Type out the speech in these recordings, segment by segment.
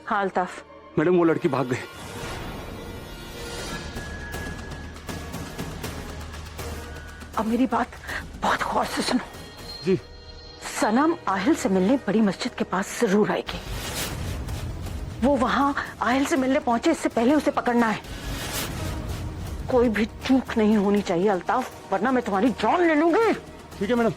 हाँ अल्ताफ। मैडम वो लड़की भाग गई। अब मेरी बात बहुत गौर से सुनो जी। सनम आहिल से मिलने बड़ी मस्जिद के पास जरूर आएगी। वो वहां आहिल से मिलने पहुंचे इससे पहले उसे पकड़ना है। कोई भी चूक नहीं होनी चाहिए अल्ताफ, वरना मैं तुम्हारी जान ले लूंगी। ठीक है मैडम।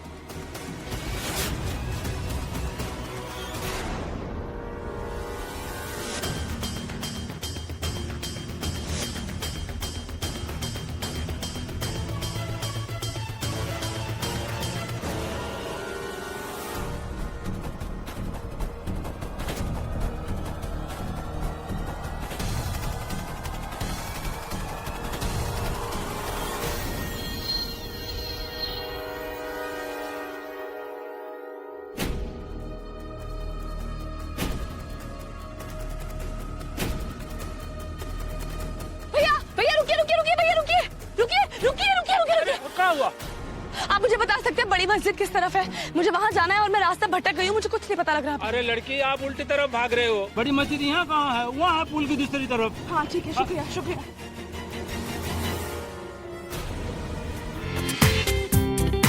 आप मुझे बता सकते हैं बड़ी मस्जिद किस तरफ है? मुझे वहाँ जाना है और मैं रास्ता भटक गई हूँ, मुझे कुछ नहीं पता लग रहा। अरे लड़की, आप उल्टी तरफ भाग रहे हो। बड़ी मस्जिद यहाँ कहाँ है? वहाँ है पुल की दूसरी तरफ। हाँ ठीक है, शुक्रिया शुक्रिया।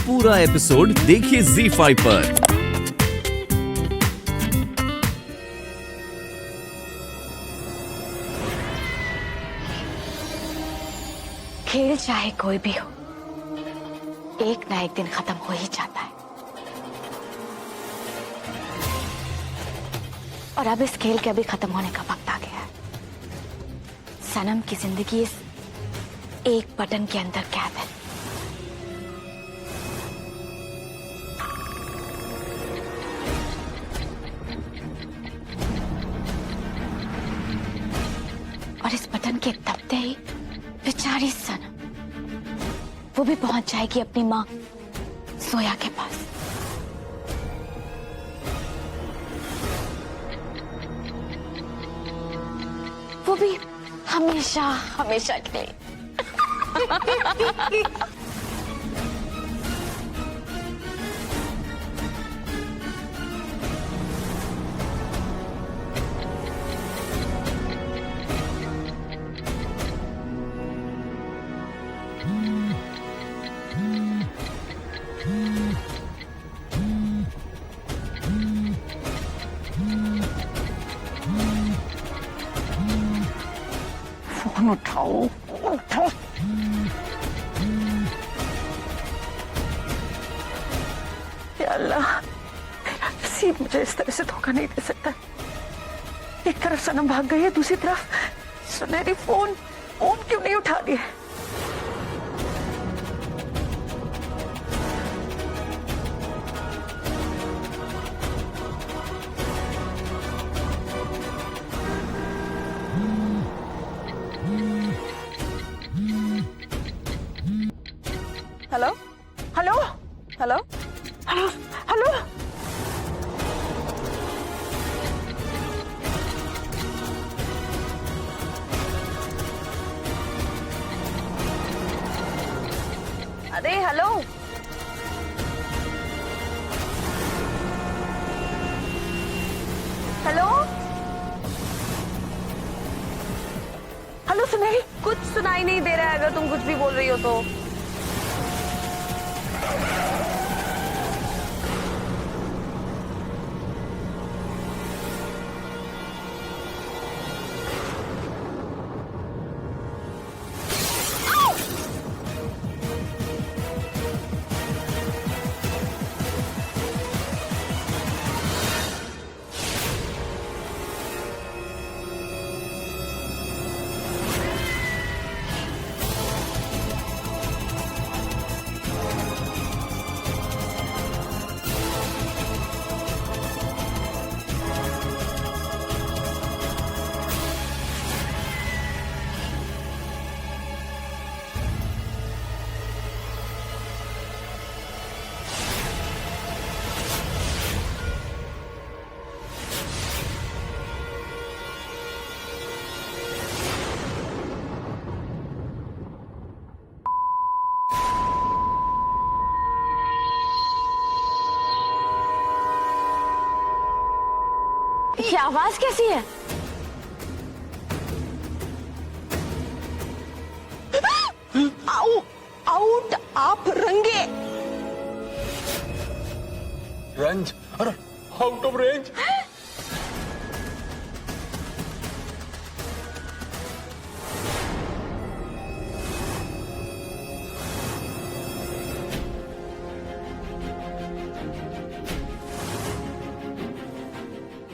पूरा एपिसोड देखिए ZEE5 पर। खेल चाहे कोई भी हो, एक ना एक दिन खत्म हो ही जाता है। और अब इस खेल के अभी खत्म होने का वक्त आ गया है। सनम की जिंदगी इस एक बटन के अंदर कैद है। और इस बटन के दबते ही बेचारी सनम वो भी पहुंच जाएगी अपनी माँ सोया के पास। वो भी हमेशा हमेशा के लिए। फोन उठाओ, उठाओ। या अल्लाह, नसीब मुझे इस तरह से धोखा नहीं दे सकता। एक तरफ सनम भाग गई है, दूसरी तरफ सुनहरी फोन क्यों नहीं उठा रही है? Hello hello hello hello hello. अरे हेलो। हेलो हेलो सुनहरी। कुछ सुनाई नहीं दे रहा है, अगर तुम कुछ भी बोल रही हो तो। ये आवाज कैसी है? आउट आप रंगे। रेंज, अरे आउट ऑफ रेंज।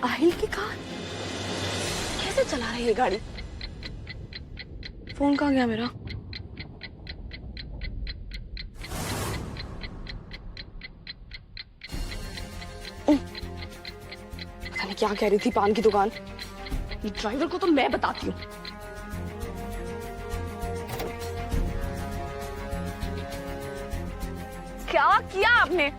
आहिल की कार कैसे चला रही है गाड़ी? फोन कहाँ गया मेरा? पता नहीं क्या कह रही थी पान की दुकान। ड्राइवर को तो मैं बताती हूँ। क्या किया आपने?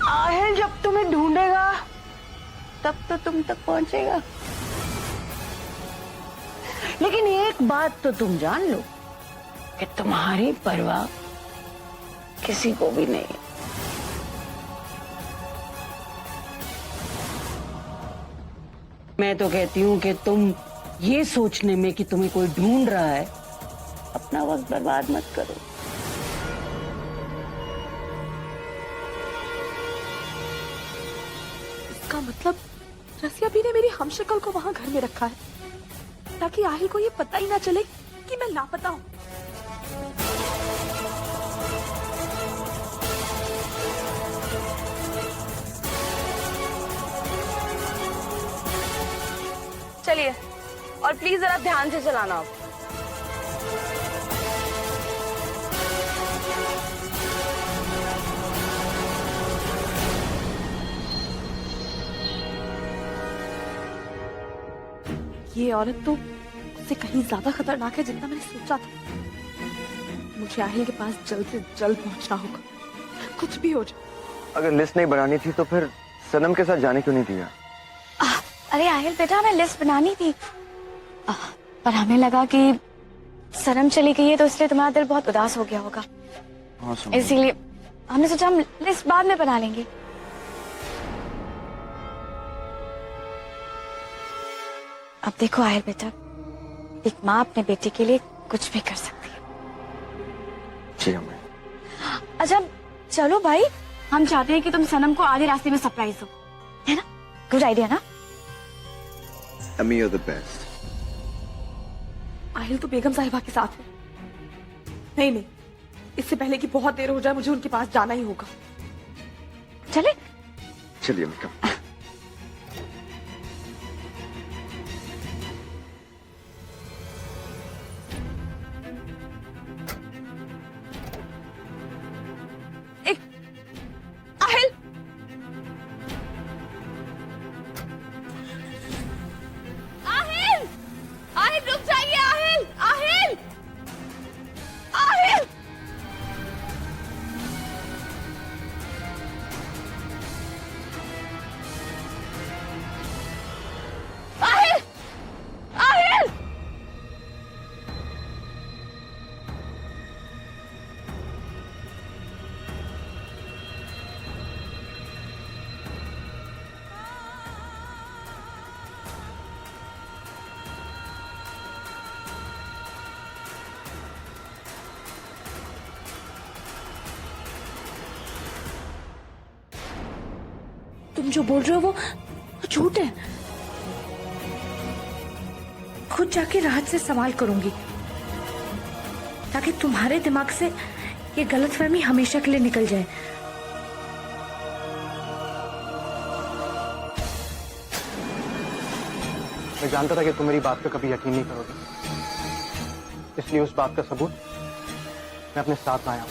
आहिल जब तुम्हें ढूंढेगा तब तो तुम तक पहुंचेगा। लेकिन एक बात तो तुम जान लो कि तुम्हारी परवाह किसी को भी नहीं। मैं तो कहती हूँ कि तुम ये सोचने में कि तुम्हें कोई ढूंढ रहा है अपना वक्त बर्बाद मत करो। इसका मतलब रसिया भी ने मेरी हमशक्ल को वहां घर में रखा है ताकि आहिल को ये पता ही ना चले कि मैं लापता हूं। चलिए और प्लीज जरा ध्यान से चलाना आप। ये औरत तो उससे कहीं ज्यादा खतरनाक है जितना मैंने सोचा था। मुझे आहिल के पास जल्द से जल्द पहुंचना होगा, कुछ भी हो जाए। अगर लिस्ट नहीं बनानी थी तो फिर सनम के साथ जाने क्यों नहीं दिया? अरे आहिल बेटा, हमें लिस्ट बनानी थी पर हमें लगा कि सनम चली गई है तो इसलिए तुम्हारा दिल बहुत उदास हो गया होगा। हाँ, इसीलिए हमने सोचा हम लिस्ट बाद में बना लेंगे। अब देखो आहिल बेटा, एक माँ अपने बेटे के लिए कुछ भी कर सकती है। जी अम्मी। अच्छा चलो भाई, हम चाहते हैं कि तुम सनम को आधे रास्ते में सरप्राइज दो, है ना? गुड आइडिया ना? अम्मी you are the best. Aahil तो बेगम साहिबा के साथ है। नहीं नहीं, इससे पहले कि बहुत देर हो जाए मुझे उनके पास जाना ही होगा। चले चलिए अम्मी कम। आहिल, आहिल, आहिल रुक जाइए। आहिल, आहिल, आहिल, आहिल, आहिल। तुम जो बोल रहे हो वो झूठ है। खुद जाके राहत से सवाल करूंगी। ताकि तुम्हारे दिमाग से ये गलतफहमी हमेशा के लिए निकल जाए। मैं जानता था कि तुम मेरी बात पे कभी यकीन नहीं करोगे, इसलिए उस बात का सबूत मैं अपने साथ लाया हूं।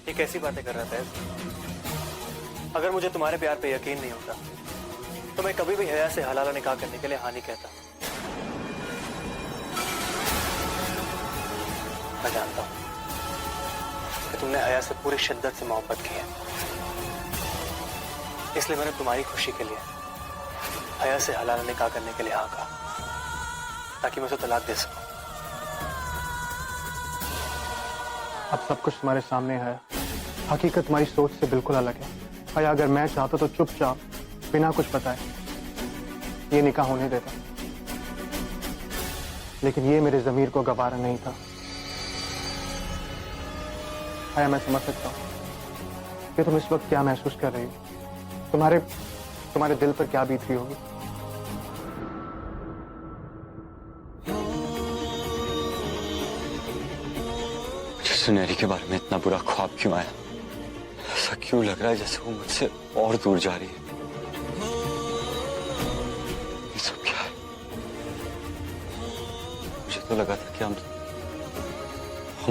ये कैसी बातें कर रहा था? अगर मुझे तुम्हारे प्यार पे यकीन नहीं होता तो मैं कभी भी हया से हलाला निकाह करने के लिए हाँ नहीं कहता। मैं जानता हूं कि तुमने हया से पूरी शिद्दत से मोहब्बत की है, इसलिए मैंने तुम्हारी खुशी के लिए हया से हलाला निकाह करने के लिए हाँ कहा, ताकि मैं उसे तलाक दे सकूं। अब सब कुछ तुम्हारे सामने है, हकीकत तुम्हारी सोच से बिल्कुल अलग है। हया अगर मैं चाहता तो चुपचाप बिना कुछ बताए ये निकाह होने देता, लेकिन ये मेरे ज़मीर को गवारा नहीं था। हया, मैं समझ सकता हूँ कि तुम इस वक्त क्या महसूस कर रही हो, तुम्हारे दिल पर क्या बीत रही होगी। मुझे सुनहरी के बारे में इतना बुरा ख्वाब क्यों आया? ऐसा क्यों लग रहा है जैसे वो मुझसे और दूर जा रही है? ये सब क्या है? मुझे तो लगा था कि हम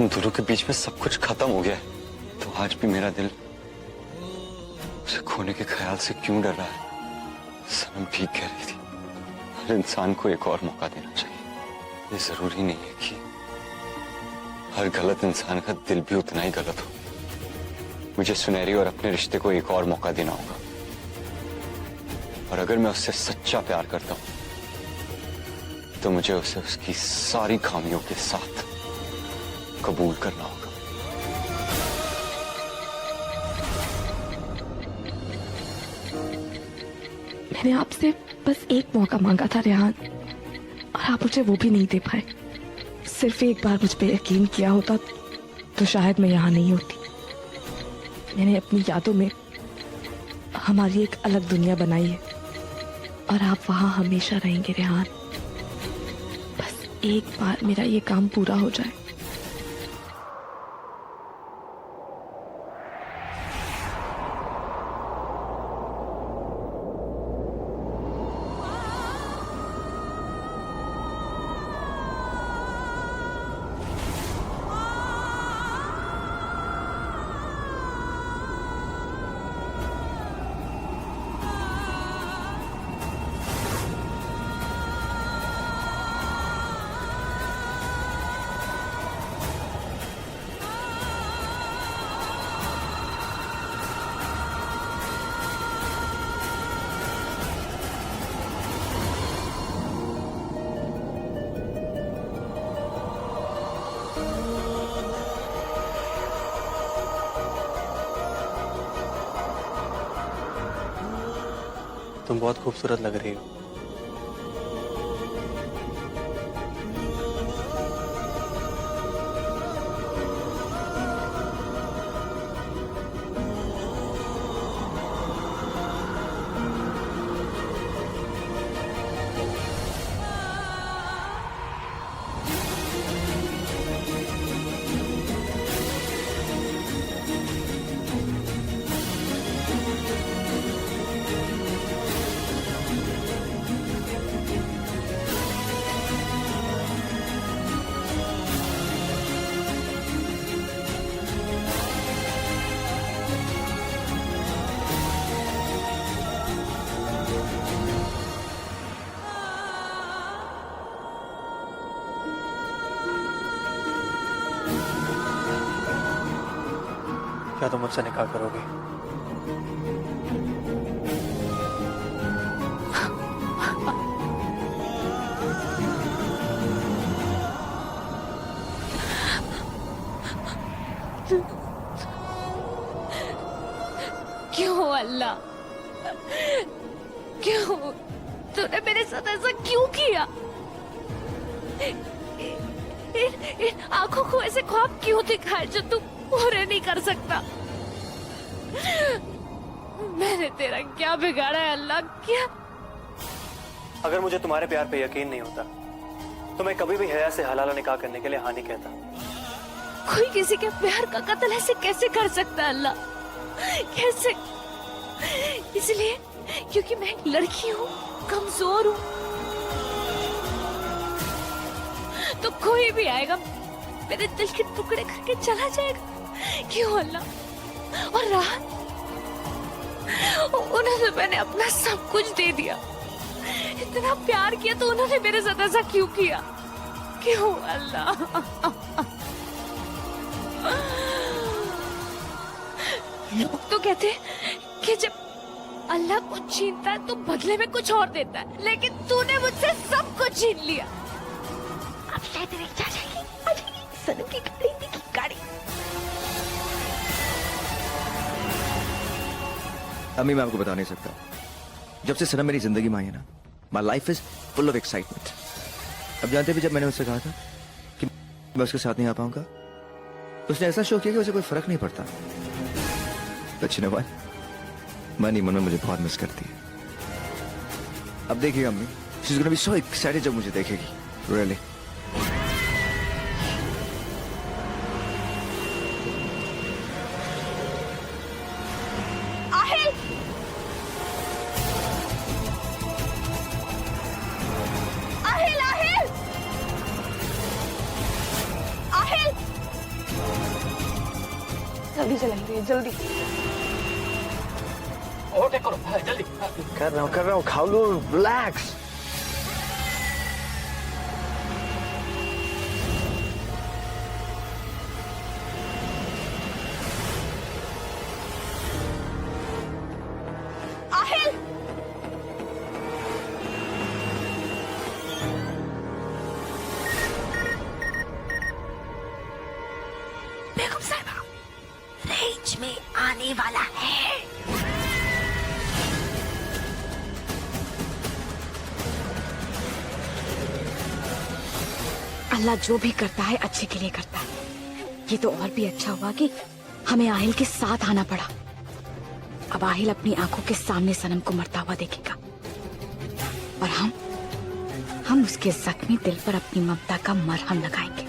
दोनों के बीच में सब कुछ खत्म हो गया है, तो आज भी मेरा दिल उसे खोने के ख्याल से क्यों डर रहा है? सनम ठीक कह रही थी, हर इंसान को एक और मौका देना चाहिए। ये जरूरी नहीं है कि हर गलत इंसान का दिल भी उतना ही गलत हो। मुझे सुनहरी और अपने रिश्ते को एक और मौका देना होगा, और अगर मैं उससे सच्चा प्यार करता हूं तो मुझे उसे उसकी सारी खामियों के साथ कबूल करना होगा। मैंने आपसे बस एक मौका मांगा था रेहान, और आप मुझे वो भी नहीं दे पाए। सिर्फ एक बार मुझ पे यकीन किया होता तो शायद मैं यहाँ नहीं होती। मैंने अपनी यादों में हमारी एक अलग दुनिया बनाई है, और आप वहाँ हमेशा रहेंगे रेहान। बस एक बार मेरा ये काम पूरा हो जाए। तुम बहुत खूबसूरत लग रही हो। क्या तुम मुझसे निकाह करोगी? क्यों अल्लाह, क्यों तूने मेरे साथ ऐसा क्यों किया? इन आंखों को ऐसे ख्वाब क्यों दिखाए जो तू पूरे नहीं कर सकता? मैंने तेरा क्या बिगाड़ा है अल्लाह? क्या अगर मुझे तुम्हारे प्यार पे यकीन नहीं होता तो मैं कभी भी हया से हलाला निकाह करने के लिए हाँ नहीं कहता। कोई किसी के प्यार का कत्ल ऐसे कैसे कर सकता है अल्लाह? कैसे? इसलिए क्योंकि मैं एक लड़की हूँ, कमजोर हूँ, तो कोई भी आएगा मेरे दिल के टुकड़े करके चला जाएगा। क्यों अल्लाह? और राहत, उन्हें तो मैंने अपना सब कुछ दे दिया, इतना प्यार किया, तो उन्होंने मेरे साथ ऐसा क्यों किया? क्यों अल्लाह? लोग तो कहते हैं कि जब अल्लाह कुछ छीनता है तो बदले में कुछ और देता है, लेकिन तूने मुझसे सब कुछ छीन लिया। अब शायद तेरी इच्छा जाएगी सनम की गाड़ी। अम्मी मैं आपको बता नहीं सकता, जब से सनम मेरी जिंदगी में आई है ना, my life is full of excitement. अब जानते भी जब मैंने उससे कहा था कि मैं उसके साथ नहीं आ पाऊंगा, उसने ऐसा शो किया कि उसे कोई फर्क नहीं पड़ता। तो मन ही मन में मुझे बहुत मिस करती है। अब देखिएगा अम्मी, she is gonna be so excited जब मुझे देखेगी, रियली। जल्दी चलेंगे, जल्दी। ओवरटेक करो जल्दी। कर रहा हूँ, खाओ लो, रिलैक्स। बेगम साहिबा रेंज में आने वाला है। अल्लाह जो भी करता है अच्छे के लिए करता है। ये तो और भी अच्छा हुआ कि हमें आहिल के साथ आना पड़ा। अब आहिल अपनी आंखों के सामने सनम को मरता हुआ देखेगा और हम उसके जख्मी दिल पर अपनी ममता का मरहम लगाएंगे।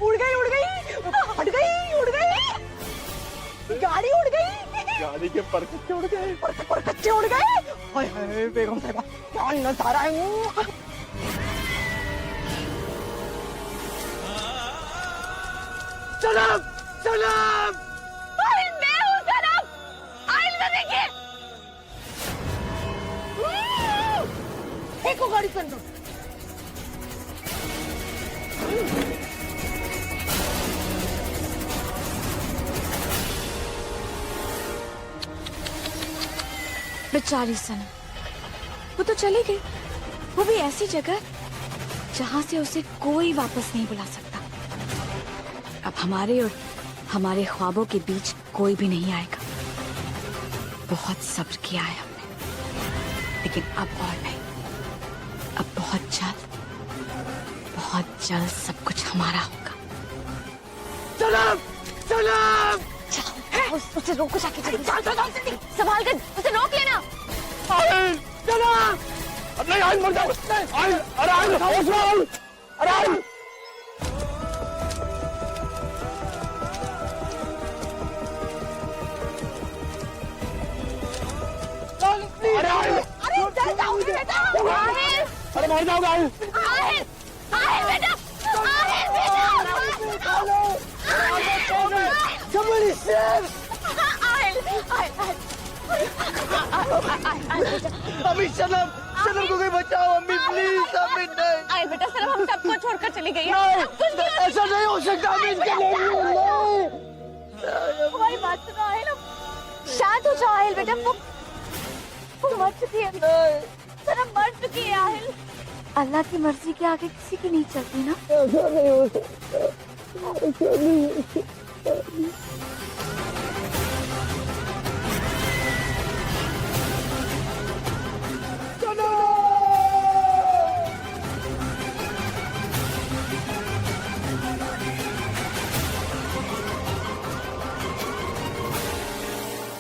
उड़ गई गाड़ी उड़ गई, गाड़ी के परखच्चे उड़ गए, परखच्चे उड़ गए। हाय हाय बेगम साहिबा क्या नजारा है। सनम सनम आइल, मैं हूँ सनम, आइल में देखिए। देखो गाड़ी के अंदर। बेचारी सनम, वो तो चली गई, वो भी ऐसी जगह जहां से उसे कोई वापस नहीं बुला सकता। अब हमारे और हमारे ख्वाबों के बीच कोई भी नहीं आएगा। बहुत सब्र किया है हमने, लेकिन अब और नहीं। अब बहुत जल्द सब कुछ हमारा होगा। उसे रोको जाके जल्दी संभाल कर उसे रोक लेना। अरे डर जाओगे बेटा। अरे मर जाओगे। आहिल बेटा। अम्मी सनम को कोई बचाओ अम्मी प्लीज अम्मी नहीं। आहिल बेटा सनम हम सबको छोड़कर चली गई है। ऐसा नहीं हो सकता अम्मी इसके लिए हमारी बात सुनो आहिल। शांत हो जाओ आहिल बेटा। वो मर चुकी है। सनम मर चुकी है आहिल। अल्लाह की मर्जी के आगे किसी की नहीं चलती ना। ऐसा नहीं हो सकता। ऐसा नहीं हो सकता।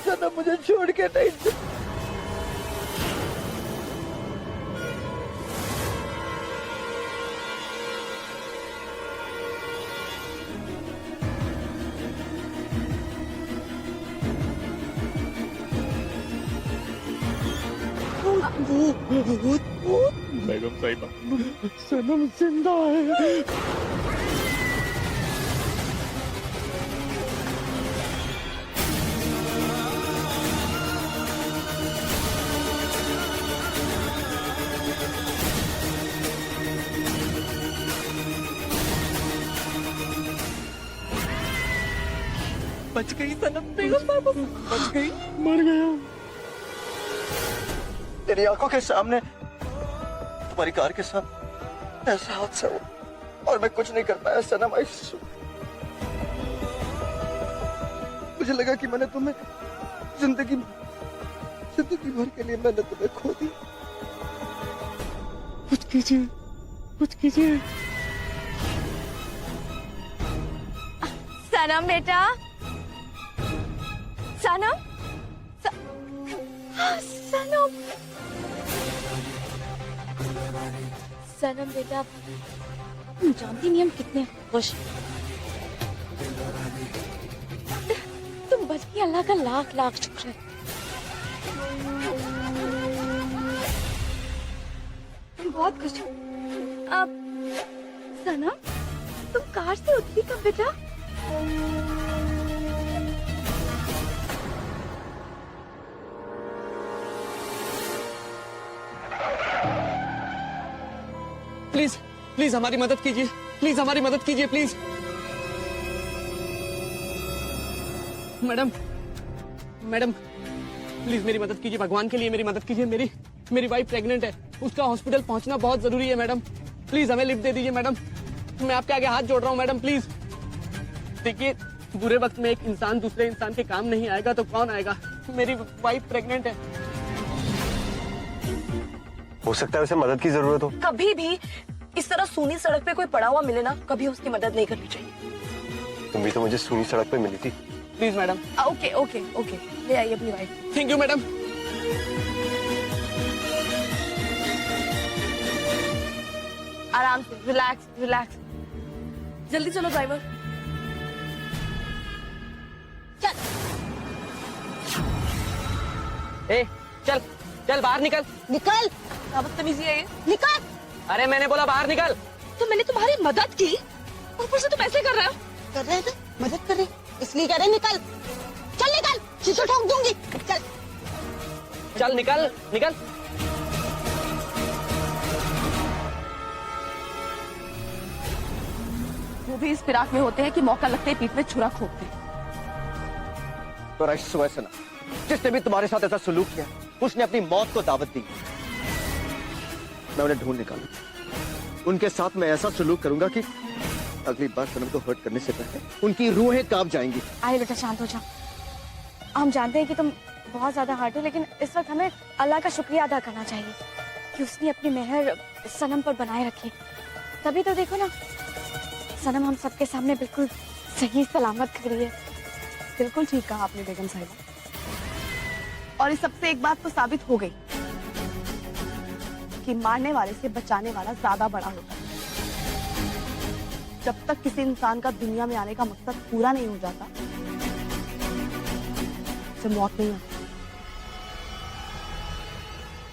सनम मुझे छोड़ के नहीं। बेगम साहिबा, सनम जिंदा है। बच गई सनम, बेगम साहिबा बच गई। मर गया। तेरी आंखों के सामने तुम्हारी कार के साथ ऐसा हादसा हुआ और मैं कुछ नहीं कर पाया सनम। मुझे लगा कि मैंने तुम्हें जिंदगी भर के लिए मैंने तुम्हें खो दी। कुछ कीजिए, कुछ कीजिए। सनम बेटा। सनम सनम सनम बेटा, तुम जानती नहीं हम कितने खुश। तुम बच गई, अल्लाह का लाख लाख शुक्र है। तुम बहुत खुश हो। अब सनम तुम कार से उतरी कब बेटा? प्लीज प्लीज हमारी मदद कीजिए, प्लीज हमारी मदद कीजिए प्लीज। मैडम मैडम प्लीज मेरी मदद कीजिए, भगवान के लिए मेरी मदद कीजिए। मेरी वाइफ प्रेग्नेंट है, उसका हॉस्पिटल पहुंचना बहुत जरूरी है मैडम। प्लीज हमें लिफ्ट दे दीजिए मैडम, मैं आपके आगे हाथ जोड़ रहा हूँ मैडम प्लीज। देखिए बुरे वक्त में एक इंसान दूसरे इंसान के काम नहीं आएगा तो कौन आएगा? मेरी वाइफ प्रेग्नेंट है। हो सकता है उसे मदद की जरूरत हो। कभी भी इस तरह सूनी सड़क पे कोई पड़ा हुआ मिले ना, कभी उसकी मदद नहीं करनी चाहिए। तुम भी तो मुझे सूनी सड़क पे मिली थी। Please madam. Okay okay okay, ले आइए अपनी वाइफ। Thank you madam. आराम से, रिलैक्स रिलैक्स। जल्दी चलो ड्राइवर। चल चल चल बाहर निकल। निकल। क्या बदतमीजी है ये? निकल। अरे मैंने बोला बाहर निकल। तो मैंने तुम्हारी मदद की, ऊपर से तुम ऐसे कर रहे हो। कर रहे थे, मदद कर रहे, इसलिए कह रहे निकल। चल निकल, शीशा ठोक दूंगी। चल चल निकल निकल। वो भी इस फिराक में होते हैं कि मौका लगते ही पीठ में छुरा खोपते। तो राइट सना, जिसने भी तुम्हारे साथ ऐसा सलूक किया उसने अपनी मौत को दावत दी। मैं उन्हें ढूंढ निकालूं, उनके साथ मैं ऐसा सलूक करूंगा कि अगली बार सनम को हर्ट करने से पहले उनकी रूहें कांप जाएंगी। आइए बेटा शांत हो जाओ। हम जानते हैं कि तुम बहुत ज्यादा हर्ट हो, लेकिन इस वक्त हमें अल्लाह का शुक्रिया अदा करना चाहिए कि उसने अपनी मेहर सनम पर बनाए रखी। तभी तो देखो ना, सनम हम सबके सामने बिल्कुल सही सलामत करिए। बिल्कुल ठीक कहा आपने बेगम साहिबा। और इस सबसे एक बात तो साबित हो गई कि मारने वाले से बचाने वाला ज्यादा बड़ा होता है। जब तक किसी इंसान का दुनिया में आने का मकसद पूरा नहीं हो जाता, उसे मौत नहीं आती।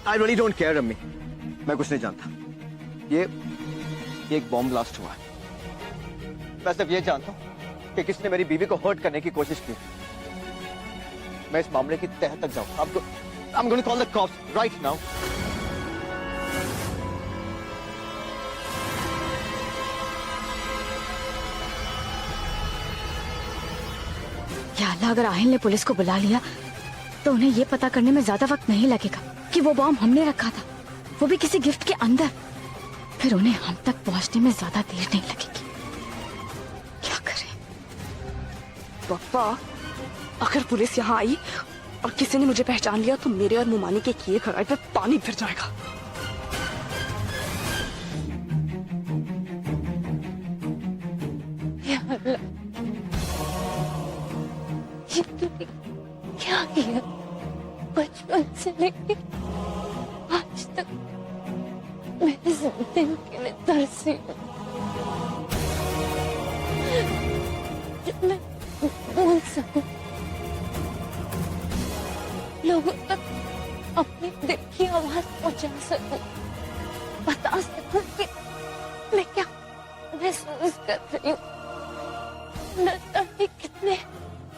I really don't care, अम्मी। मैं कुछ नहीं जानता। ये एक बॉम्ब ब्लास्ट हुआ है। मैं सिर्फ ये जानता हूँ कि किसने मेरी बीवी को हर्ट करने की कोशिश की। मैं इस मामले की तह तक जाऊँ। I'm going to call the cops right now. या अल्लाह, अगर आहिल ने पुलिस को बुला लिया तो उन्हें ये पता करने में ज्यादा वक्त नहीं लगेगा कि वो बॉम्ब हमने रखा था, वो भी किसी गिफ्ट के अंदर। फिर उन्हें हम तक पहुंचने में ज्यादा देर नहीं लगेगी। क्या करें? पापा, अगर पुलिस यहाँ आई और किसी ने मुझे पहचान लिया तो मेरे और मुमानी के किए खराई पे पानी फिर जाएगा। या अल्लाह, ये तूने क्या किया? बचपन से लेके आज तक मैंने जिंदगी के लिए तरसी हूँ। जब मैं बोल सकूं, लोगों तक अपनी दिल की आवाज पहुंचा सकूं, बता सकूं कि मैं क्या महसूस कर रही हूँ। न जाने कितने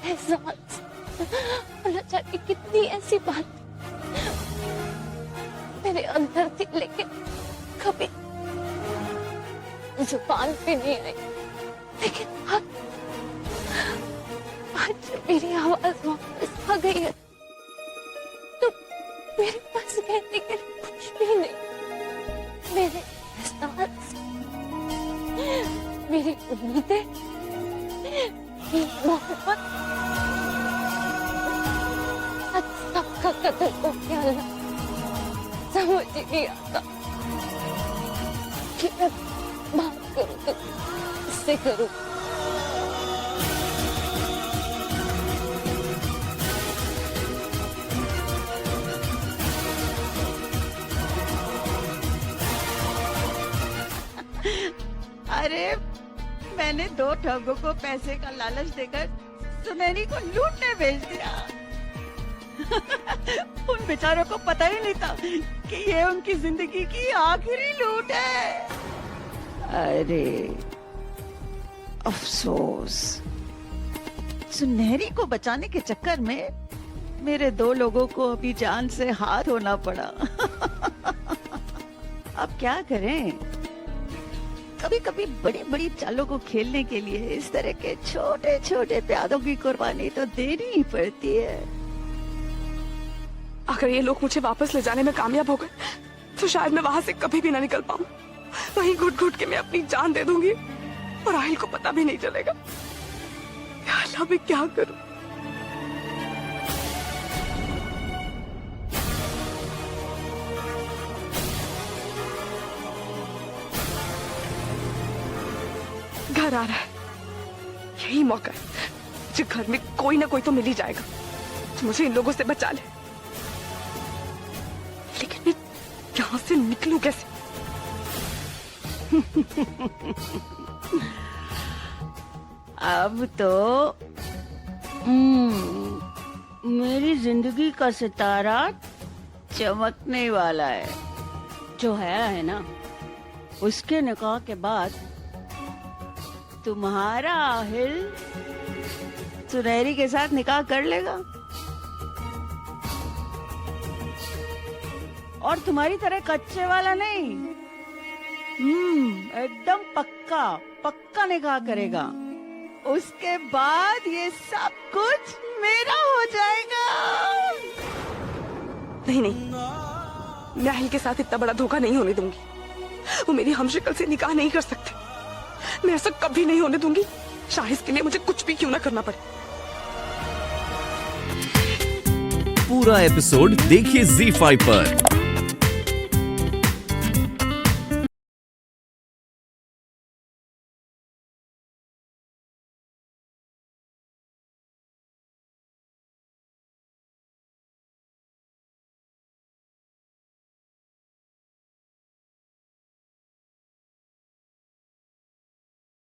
एहसास, न जाने कितनी ऐसी बात मेरे अंदर थी, लेकिन कभी जुबान पे नहीं आई। लेकिन आज जब मेरी आवाज वापस आ गई है तो मेरे पास कहने के लिए कुछ भी नहीं। मेरे एहसास, मेरी उम्मीदें, मेरी मोहब्बत, आज सबका कत्ल हो गया। अल्लाह, समझ ही नहीं आता कि मैं बात करूं तो किससे करूं। अरे, मैंने 2 ठगों को पैसे का लालच देकर सुनहरी को लूटने भेज दिया। उन बेचारों को पता ही नहीं था कि ये उनकी जिंदगी की आखिरी लूट है। अरे अफसोस, सुनहरी को बचाने के चक्कर में मेरे 2 लोगों को अभी जान से हाथ धोना पड़ा। अब क्या करें? कभी कभी बड़ी बड़ी चालों को खेलने के लिए इस तरह के छोटे छोटे प्यादों की कुर्बानी तो देनी ही पड़ती है। अगर ये लोग मुझे वापस ले जाने में कामयाब हो गए तो शायद मैं वहां से कभी भी ना निकल पाऊं। वहीं घुट घुट के मैं अपनी जान दे दूंगी और आहिल को पता भी नहीं चलेगा। या अल्लाह, मैं क्या करूं? घर आ रहा है, यही मौका है। मुझे घर में कोई ना कोई तो मिल ही जाएगा जो मुझे इन लोगों से बचा ले। लेकिन मैं यहाँ से निकलूं कैसे? अब तो मेरी जिंदगी का सितारा चमकने वाला है। जो है ना, उसके निकाह के बाद तुम्हारा आहिल सुनहरी के साथ निकाह कर लेगा और तुम्हारी तरह कच्चे वाला नहीं, एकदम पक्का पक्का निकाह करेगा। उसके बाद ये सब कुछ मेरा हो जाएगा। नहीं नहीं, मैं आहिल के साथ इतना बड़ा धोखा नहीं होने दूंगी। वो मेरी हमशक्ल से निकाह नहीं कर सकते। मैं ऐसा कभी नहीं होने दूंगी, शायद इसके लिए मुझे कुछ भी क्यों ना करना पड़े। पूरा एपिसोड देखिए ZEE5 पर।